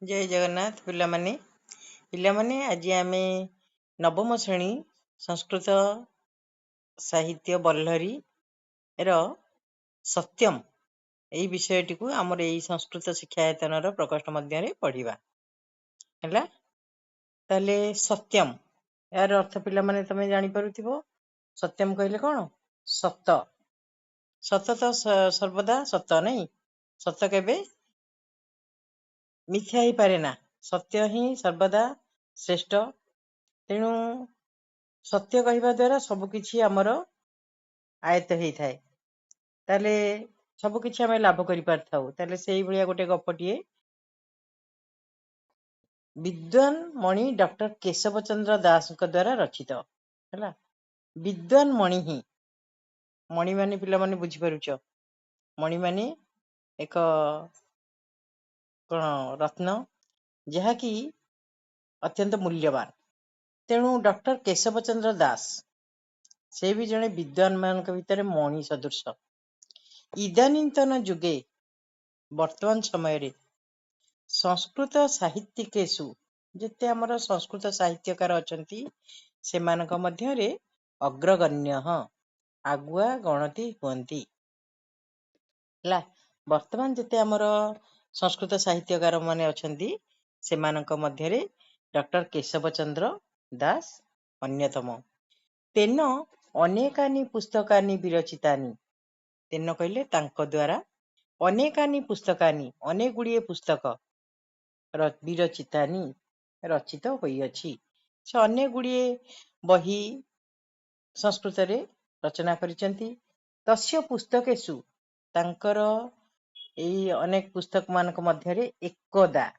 जय जगन्नाथ पिलामाने आज आम नवम श्रेणी संस्कृत साहित्य बल्लरी र सत्यम यही विषयटी को आमर यही संस्कृत शिक्षायतन प्रकोष्ठ मध्य पढ़ा है। ताले सत्यम यार अर्थ पिलामाने तमे जानी पारुथिबो। सत्यम कहले कौन? सत। सत तो सर्वदा सत नहीं, सत केबे मिथ्या ही पारे ना, सत्य ही सर्वदा श्रेष्ठ। तेणु सत्य कहवा द्वारा सबकिछि आमर आयत्त होता है, ताले सबकिछि आमे लाभ करि पारथाउ। ताले सेही भलिया गोटे गपटिए विद्वान मणि डॉक्टर केशव चंद्र दास द्वारा रचित है। विद्वान मणि ही मणि माने पिला माने बुझी पारुछ, मणि माने एक कौन रत्न जहाँकि अत्यंत मूल्यवान। तेणु डॉक्टर केशव चंद्र दास से भी जड़े विद्वान मान भितर मणि सदृश। इदानीन्तन जुगे वर्तमान समय रे संस्कृत साहित्यिकेशु जिते आमर संस्कृत साहित्यकार अछंती सेमानक मध्यरे अग्रगण्य आगुआ गणति हुअंती। वर्तमान जिते आमर संस्कृत साहित्यकार माने अछंती सेमानक मध्यरे डॉक्टर केशव चंद्र दास अन्यतम। तेन अनेकानि पुस्तकानि विरचितानि, तेन कहले तांको द्वारा अनेकानि पुस्तकानि अनेक गुड़िए पुस्तक विरचितानि रचित होइअछि। से अनेक गुड़िए बही संस्कृत रे रचना करिसंती। तस्य पुस्तकेषु तांकर एई अनेक पुस्तक मानक मध्यरे एकदा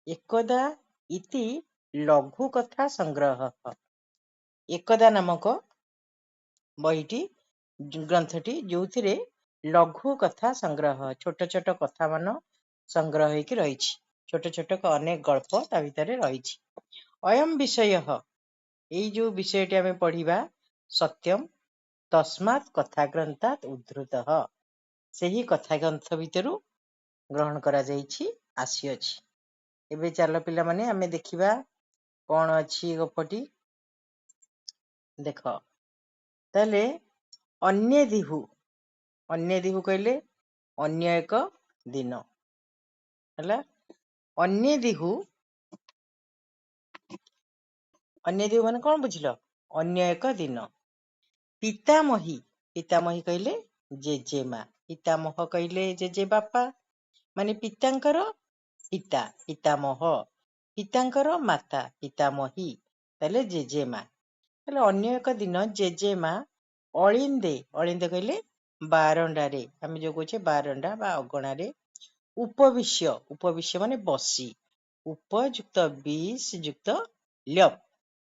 एकदा इति लघु कथा संग्रह, एकदा नामक बहीटी ग्रंथटी जोथिरे लघु कथा संग्रह छोट छोट कथा मान संग्रह होइकी रहिछि। छोट छोट अनेक गल्प ता भितरे रहिछि। अयम विषय यही जो विषयटी आमे पढ़िबा सत्यम तस्मात् कथा ग्रंथात् उद्धृत, सेही कथा ग्रंथ भितरु ग्रहण करा जाइछि आसीअछि। एबे चालो पिला माने आमे देखिबा कौन अछि गपटी। देख ताले अन्य दिहु कहले अन्य एक दिन है। अन्य दिहु माने कौन बुझिल? अन्य एक दिन। पितामही कहले जेजेमा, पितामह कहले जेजे बापा माने पितांकर पिता, पितामह पितांकर माता पितामही ताले जेजेमा। ताले अन्य एक दिन जेजेमा अलिंदे कहले बारंडारे, आमे जो कहछे बारंडा बा अगणारे उपविश्य माने बसी, उपयुक्त बीस युक्त ल्यप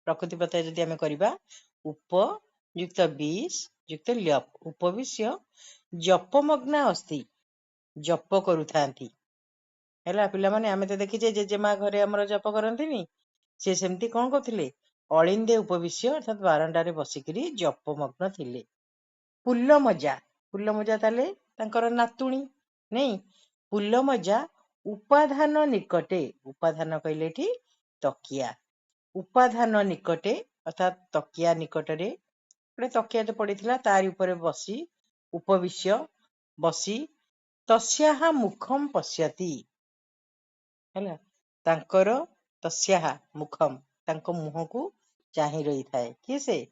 प्रकृति प्रत्यय जदि आमे करिबा उपयुक्त बीस युक्त ल्यप उपविश्य जपमग्ना अस्ति, जप करुथांती हैला। पिला माने आमे तो देखिजे जेजेमा घरे हमर जप करंतीनी, से सेमती कौन करथिले अलिंदे उपविश्य अर्थात बारंडारे बसिकरी जपमग्न थिले। पुल्लमजा ताले तांकर नातुणी नहीं, पुल्लमजा उपाधान निकटे, उपाधान कहले एठी तकिया, उपाधान निकटे अर्थात तकिया निकटरे गोटे तकिया पड़ीथिला तारी उपरे बसी उपविश्य बसी तस्याहा मुखम पश्यति हैला। तांकर तस्याहा मुखम तांको मुह को चाहि रही थाए। किए से?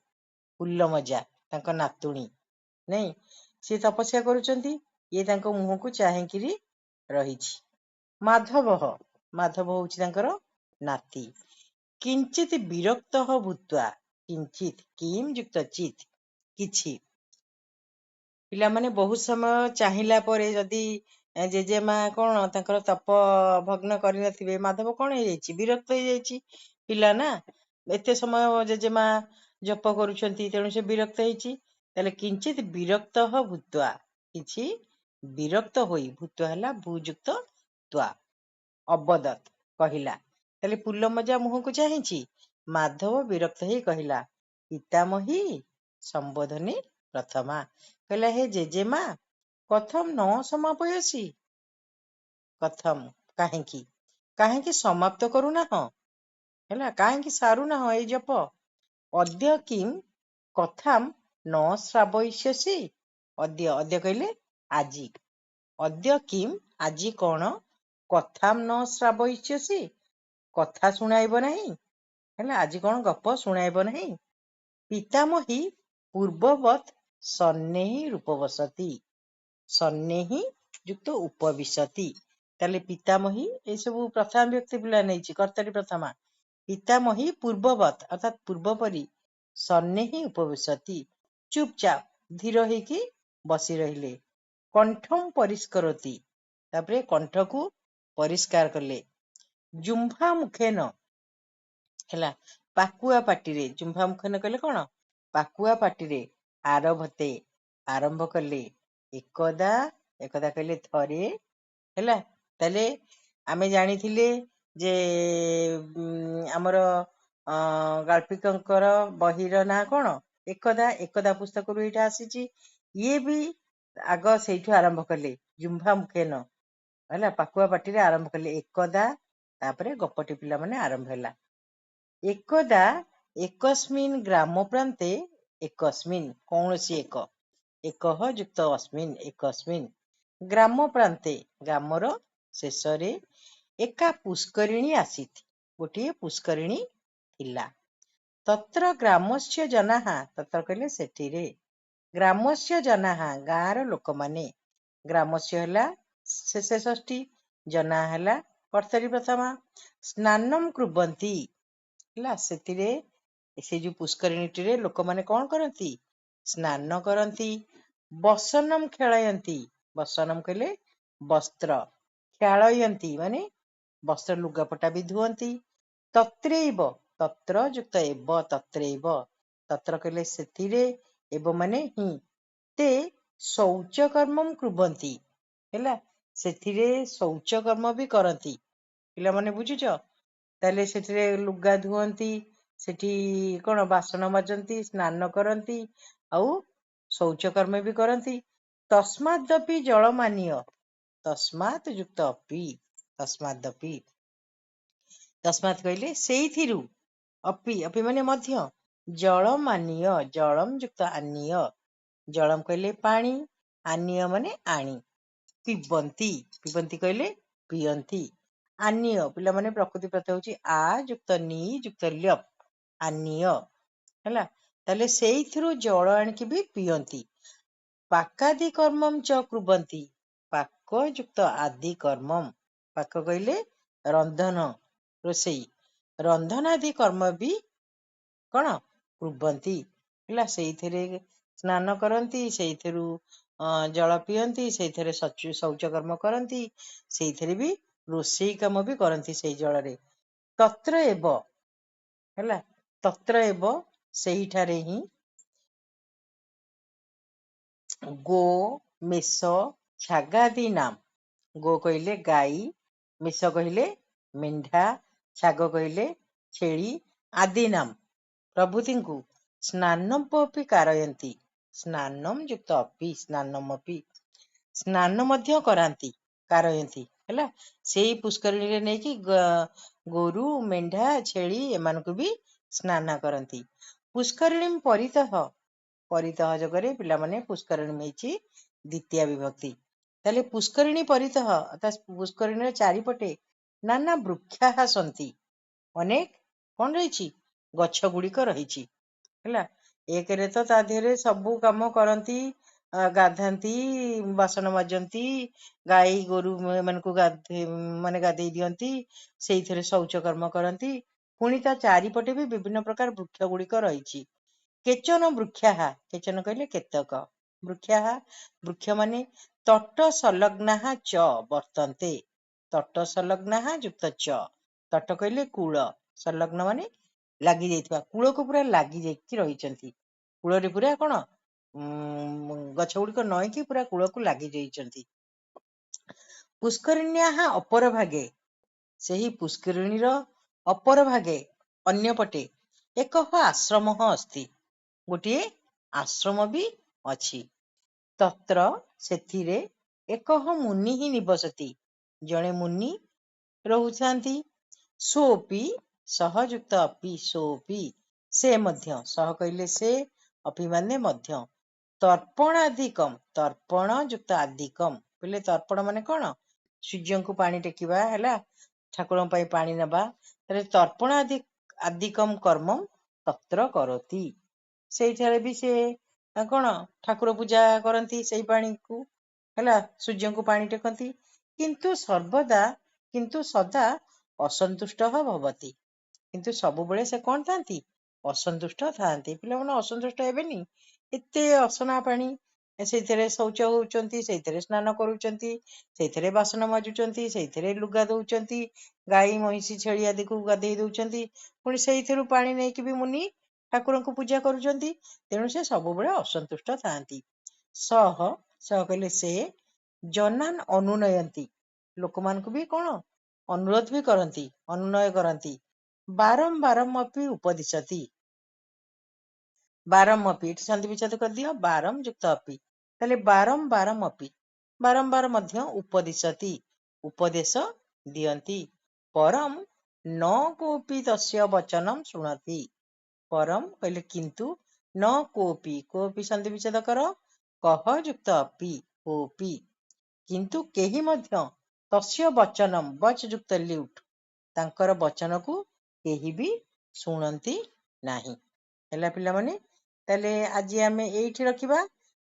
पुल्लमजा तांको नातुणी नहीं, सी तपस्या करुचंती, ये तांको मुह को चाहिकिरी रहिछि। माधव होउछि तांकर नाती। किंचित विरक्त भूत्वा, किंचित किम युक्त चित किछि, पिला माने बहुत समय चाहिला परे जदि जेजेमा कौन तांकर तप भग्न करि नथिबे, माधव कौन हे जाइछि विरक्त हे जाइछि। पिला ना एते समय जेजेमा जप करूछंती तेणु से विरक्त हेछि। ताले किंचित विरक्त भूत्वा, किछि विरक्त होई, भूत्वा हला भूयुक्त त्वा अबदत कहिला। ताले पुल्लमजा मुह को चाहिछि, माधव विरक्त ही कहिला पितामही संबोधनी प्रथमा, कहला हे जेजेमा कथम न समापयसी, कथम काहेकी କାହିଁକି ସମାପ୍ତ କରୁନାହଁ? ହେଲା, କାହିଁକି ସାରୁନାହଁ ଏଇ ଜପ? ଅଦ୍ୟ କିମ୍ କଥାମ୍ ନ ଶ୍ରାବୟିଷ୍ୟସି? ଅଦ୍ୟ କହିଲେ ଆଜି। ଅଦ୍ୟ କିମ୍ ଆଜି କଣ? କଥାମ୍ ନ ଶ୍ରାବୟିଷ୍ୟସି କଥା ଶୁଣାଇବ ନାହିଁ। ହେଲା, ଆଜି କଣ ଗପ ଶୁଣାଇବ ନାହିଁ? ପିତାମହୀ ପୂର୍ବବତ୍ ସନ୍ନେହୀ ରୂପବସତି। ସନ୍ନେହୀ ଯୁକ୍ତ ଉପବିଶତି। ତାହେଲେ ପିତାମହୀ ଏସବୁ ପ୍ରଥମା ବ୍ୟକ୍ତି ପିଲା ନେଇଛି, କର୍ତ୍ତାଟି ପ୍ରଥମା। ପିତାମହୀ ପୂର୍ବବତ୍ ଅର୍ଥାତ୍ ପୂର୍ବ ପରି, ସନ୍ନେହୀ ଉପବିଶତି ଚୁପଚାପ ଧୀର ହେଇକି ବସି ରହିଲେ। କଣ୍ଠମ୍ ପରିଷ୍କରତି, ତାପରେ କଣ୍ଠକୁ ପରିଷ୍କାର କଲେ। ଜୁମ୍ଭା ମୁଖେନ, ହେଲା, ପାକୁଆ ପାଟିରେ। ଜୁମ୍ଭା ମୁଖେନ କହିଲେ କଣ? ପାକୁଆ ପାଟିରେ। ଆରଭତେ, ଆରମ୍ଭ କଲେ। ଏକଦା, ଏକଦା କହିଲେ ଥରେ। ହେଲା, ତାହେଲେ ଆମେ ଜାଣିଥିଲେ ଯେ ଆମର ଗାଳ୍ପିକଙ୍କର ବହିର ନାଁ କଣ? ଏକଦା। ଏକଦା ପୁସ୍ତକରୁ ଏଇଟା ଆସିଛି। ଇଏ ବି ଆଗ ସେଇଠୁ ଆରମ୍ଭ କଲେ, ଜୁମ୍ଭା ମୁଖେନ। ହେଲା, ପାକୁଆ ପାଟିରେ ଆରମ୍ଭ କଲେ ଏକଦା, ତାପରେ ଗପଟି ପିଲାମାନେ ଆରମ୍ଭ ହେଲା। ଏକଦା ଏକସ୍ମିନ୍ ଗ୍ରାମ ପ୍ରାନ୍ତେ, ଏକସ୍ମିନ୍ କୌଣସି ଏକ, ଏକଃ ଯୁକ୍ତ ଅସ୍ମିନ୍ ଏକସ୍ମିନ୍, ଗ୍ରାମ ପ୍ରାନ୍ତେ ଗ୍ରାମର ଶେଷରେ, ଏକା ପୁଷ୍କରିଣୀ ଆସିତ୍ ଗୋଟିଏ ପୁଷ୍କରିଣୀ ଥିଲା। ତତ୍ର ଗ୍ରାମସ୍ୟ ଜନାଃ, ତତ୍ର କହିଲେ ସେଠିରେ, ଗ୍ରାମସ୍ୟ ଜନାଃ ଗାଁର ଲୋକମାନେ, ଗ୍ରାମସ୍ୟ ହେଲା ଶେଷେ ଷଷ୍ଠୀ, ଜନାଃ ହେଲା କର୍ତ୍ତାରି ପ୍ରଥମା, ସ୍ନାନମ୍ କୁର୍ବନ୍ତି, ହେଲା, ସେଥିରେ ସେ ଯୋଉ ପୁଷ୍କରିଣୀଟିରେ ଲୋକମାନେ କଣ କରନ୍ତି? ସ୍ନାନ କରନ୍ତି। ବସନମ୍ ଖେଳୟନ୍ତି, ବସନମ୍ କହିଲେ ବସ୍ତ୍ର, ଖେଳୟନ୍ତି ମାନେ ବସ୍ତ୍ର ଲୁଗାପଟା ବି ଧୁଅନ୍ତି। ତତ୍ରୈବ, ତତ୍ର ଯୁକ୍ତ ଏବ, ତତ୍ରୈବ, ତତ୍ର କହିଲେ ସେଥିରେ, ଏବ ମାନେ ହିଁ, તે ଶୌଚକର୍ମଂ କୁର୍ବନ୍ତି, ହେଲା, ସେଥିରେ ଶୌଚ କର୍ମ ବି କରନ୍ତି। ପିଲାମାନେ ବୁଝୁଛ? ତାହେଲେ ସେଥିରେ ଲୁଗା ଧୁଅନ୍ତି, ସେଠି କଣ ବାସନ মাজନ୍ତି, ସ୍ନାନ କରନ୍ତି, ଆଉ ଶୌଚକର୍ମ ବି କରନ୍ତି। ତସ୍ମାଦପି ଜଳମାନୀୟ, ତସ୍ମାତ୍ ଯୁକ୍ତ ଅପି, ତସ୍ମାଦପି, ତସ୍ମାତ୍ କହିଲେ ସେଇଥିରୁ, ଅପି, ଅପି ମାନେ ମଧ୍ୟ, ଜଳମାନୀୟ, ଜଳମ୍ ଯୁକ୍ତ ଆନୀୟ, ଜଳମ୍ କହିଲେ ପାଣି, ଆନୀୟ ମାନେ ଆଣି, ପିବନ୍ତି, ପିବନ୍ତି କହିଲେ ପିଅନ୍ତି। ଆନୀୟ ପିଲାମାନେ ପ୍ରକୃତି ପ୍ରତ୍ୟୟ ହଉଛି ଆ ଯୁକ୍ତ ନି ଯୁକ୍ତ ଲ୍ୟପ୍, ଆନୀୟ। ହେଲା, ତାହେଲେ ସେଇଥିରୁ ଜଳ ଆଣିକି ବି ପିଅନ୍ତି। ପାକାଦି କର୍ମମ୍ ଚ କୁର୍ବନ୍ତି, ପାକ ଯୁକ୍ତ ଆଦି କର୍ମମ୍, ପାକ କହିଲେ ରନ୍ଧନ, ରୋଷେଇ, ରନ୍ଧନାଦି କର୍ମ ବି କଣ? କୁର୍ବନ୍ତି। ହେଲା, ସେଇଥିରେ ସ୍ନାନ କରନ୍ତି, ସେଇଥିରୁ ଜଳ ପିଅନ୍ତି, ସେଇଥିରେ ଶୌଚ କର୍ମ କରନ୍ତି, ସେଇଥିରେ ବି ରୋଷେଇ କାମ ବି କରନ୍ତି ସେଇ ଜଳରେ। ତତ୍ର ଏବ, ହେଲା, ତତ୍ର ଏବ ସେଇଠାରେ ହିଁ, ଗୋ ମେଷ ଛାଗାଦି ନାମ୍, ଗୋ କହିଲେ ଗାଈ, ମେଷ କହିଲେ ମେଣ୍ଢା, ଛାଗ କହିଲେ ଛେଳି, ଆଦି ନାମ୍ ପ୍ରଭୃତିଙ୍କୁ, ସ୍ନାନମପି କାରୟନ୍ତି, ସ୍ନାନମ୍ ଯୁକ୍ତ ଅପି, ସ୍ନାନମ୍ ଅପି, ସ୍ନାନ ମଧ୍ୟ କରାନ୍ତି, କାରୟନ୍ତି। ହେଲା, ସେଇ ପୁଷ୍କରିଣୀରେ ନେଇକି ଗୋରୁ, ମେଣ୍ଢା, ଛେଳି ଏମାନଙ୍କୁ ବି ସ୍ନାନ କରନ୍ତି। ପୁଷ୍କରିଣୀ ପରିତଃ, ପରିତଃ ଯୋଗରେ ପିଲାମାନେ ପୁଷ୍କରିଣୀ ହେଇଛି ଦ୍ୱିତୀୟା ବିଭକ୍ତି। ତାହେଲେ ପୁଷ୍କରିଣୀ ପରିତଃ ଅର୍ଥାତ୍ ପୁଷ୍କରିଣୀର ଚାରିପଟେ ନାନା ବୃକ୍ଷାଃ ସନ୍ତି, ଅନେକ କଣ ରହିଛି? ଗଛ ଗୁଡିକ ରହିଛି। ହେଲା, ଏକରେ ତ ତା ଦେହରେ ସବୁ କାମ କରନ୍ତି, ଗାଧାନ୍ତି, ବାସନ মাজନ୍ତି, ଗାଈ ଗୋରୁ ଏମାନଙ୍କୁ ଗାଧେଇ ଦିଅନ୍ତି, ସେଇଥିରେ ଶୌଚ କର୍ମ କରନ୍ତି। ପୁଣି ତା ଚାରିପଟେ ବି ବିଭିନ୍ନ ପ୍ରକାର ବୃକ୍ଷ ଗୁଡିକ ରହିଛି। କେଚନ ବୃକ୍ଷାଃ, କେଚନ କହିଲେ କେତେକ, ବୃକ୍ଷାଃ ବୃକ୍ଷ ମାନେ, ତଟ ସଂଲଗ୍ନାଃ ଚ ବର୍ତ୍ତନ୍ତେ, ତଟ ସଂଲଗ୍ନାଃ ଯୁକ୍ତ ଚ, ତଟ କହିଲେ କୂଳ, ସଂଲଗ୍ନ ମାନେ ଲାଗି ଯାଇଥିବା, କୂଳକୁ ପୁରା ଲାଗି ଯାଇକି ରହିଛନ୍ତି। କୂଳରେ ପୁରା କଣ ଗଛ ଗୁଡିକ ନଈକି ପୁରା କୂଳକୁ ଲାଗି ଯାଇଛନ୍ତି। ପୁଷ୍କରିଣ୍ୟାଃ ଅପର ଭାଗେ, ସେହି ପୁଷ୍କରିଣୀର ଅପର ଭାଗେ, ଅନ୍ୟପଟେ, ଏକଃ ଆଶ୍ରମଃ ଅସ୍ତି, ଗୋଟିଏ ଆଶ୍ରମ ବି ଅଛି। ତତ୍ର ସେଥିରେ, ଏକଃ ମୁନିଃ ନିବସତି, ଜଣେ ମୁନି ରହୁଥାନ୍ତି। सोऽपि सह ଯୁକ୍ତ ଅପି सोऽपि ସେ ମଧ୍ୟ ସହ କହିଲେ ସେ ଅପି ମାନେ ମଧ୍ୟ ତର୍ପଣାଧିକମ୍ ତର୍ପଣ ଯୁକ୍ତ ଆଦିକମ୍ କହିଲେ ତର୍ପଣ ମାନେ କଣ ସୂର୍ଯ୍ୟଙ୍କୁ ପାଣି ଟେକିବା ହେଲା ଠାକୁରଙ୍କ ପାଇଁ ପାଣି ନେବା ତାହେଲେ ତର୍ପଣ ଆଦିକମ୍ କର୍ମ ତତ୍ର କରତି ସେଇଠାରେ ବି ସେ କଣ ଠାକୁର ପୂଜା କରନ୍ତି ସେଇ ପାଣିକୁ ହେଲା ସୂର୍ଯ୍ୟଙ୍କୁ ପାଣି ଟେକନ୍ତି କିନ୍ତୁ ସଦା ଅସନ୍ତୁଷ୍ଟ ଭବତି କିନ୍ତୁ ସବୁବେଳେ ସେ କଣ ଥାନ୍ତି ଅସନ୍ତୁଷ୍ଟ ଥାନ୍ତି ପିଲାମାନେ ଅସନ୍ତୁଷ୍ଟ ହେବେନି ଏତେ ଅସନା ପାଣି ସେଇଥିରେ ଶୌଚ ହଉଛନ୍ତି ସେଇଥିରେ ସ୍ନାନ କରୁଛନ୍ତି ସେଇଥିରେ ବାସନ ମାଜୁଛନ୍ତି ସେଇଥିରେ ଲୁଗା ଦଉଛନ୍ତି ଗାଈ ମଇଁଷି ଛେଳି ଆଦିକୁ ଗାଧେଇ ଦଉଛନ୍ତି ପୁଣି ସେଇଥିରୁ ପାଣି ନେଇକି ବି ମୁନି ଠାକୁରଙ୍କୁ ପୂଜା କରୁଛନ୍ତି ତେଣୁ ସେ ସବୁବେଳେ ଅସନ୍ତୁଷ୍ଟ ଥାନ୍ତି ସହ କହିଲେ ସେ ଜନାନ୍ ଅନୁନୟନ୍ତି ଲୋକମାନଙ୍କୁ ବି କଣ ଅନୁରୋଧ ବି କରନ୍ତି ଅନୁନୟ କରନ୍ତି ବାରମ୍ବାରମ୍ ଅପି ଉପଦିଶତି ବାରମ୍ ଅପି ଏଠି ସନ୍ଧି ବିଚ୍ଛେଦ କରିଦିଅ ବାରମ୍ ଯୁକ୍ତ ଅପି ତାହେଲେ ବାରମ୍ବାର ମଧ୍ୟ ଉପଦିଶତି ଉପଦେଶ ଦିଅନ୍ତି ପରମ୍ ନ କୋପି ତସ୍ୟ ବଚନମ୍ ଶୃଣତି ପରମ୍ କହିଲେ କିନ୍ତୁ ନ କୋପି ସନ୍ଧି ବିଚ୍ଛେଦ କର କହ ଯୁକ୍ତ ଅପି କୋପି କିନ୍ତୁ କେହି ମଧ୍ୟ ତସ୍ୟ ବଚନମ୍ ବଚ୍ ଯୁକ୍ତ ଲ୍ୟୁଟ୍ ତାଙ୍କର ବଚନକୁ କେହି ବି ଶୁଣନ୍ତି ନାହିଁ ହେଲା ପିଲାମାନେ ତାହେଲେ ଆଜି ଆମେ ଏଇଠି ରଖିବା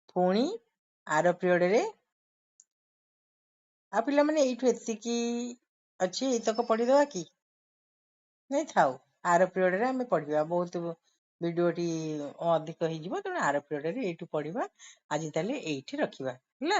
ପୁଣି ଆର ପିରିୟଡରେ ଆଉ ପିଲାମାନେ ଏଇଠୁ ଏତିକି ଅଛି ଏଇତକ ପଢିଦବା କି ନାଇଁ ଥାଉ ଆର ପିରିୟଡରେ ଆମେ ପଢିବା ବହୁତ ଭିଡିଓଟି ଅଧିକ ହେଇଯିବ ତେଣୁ ଆର ପିରିୟଡରେ ଏଇଠୁ ପଢିବା ଆଜି ତାହେଲେ ଏଇଠି ରଖିବା ହେଲା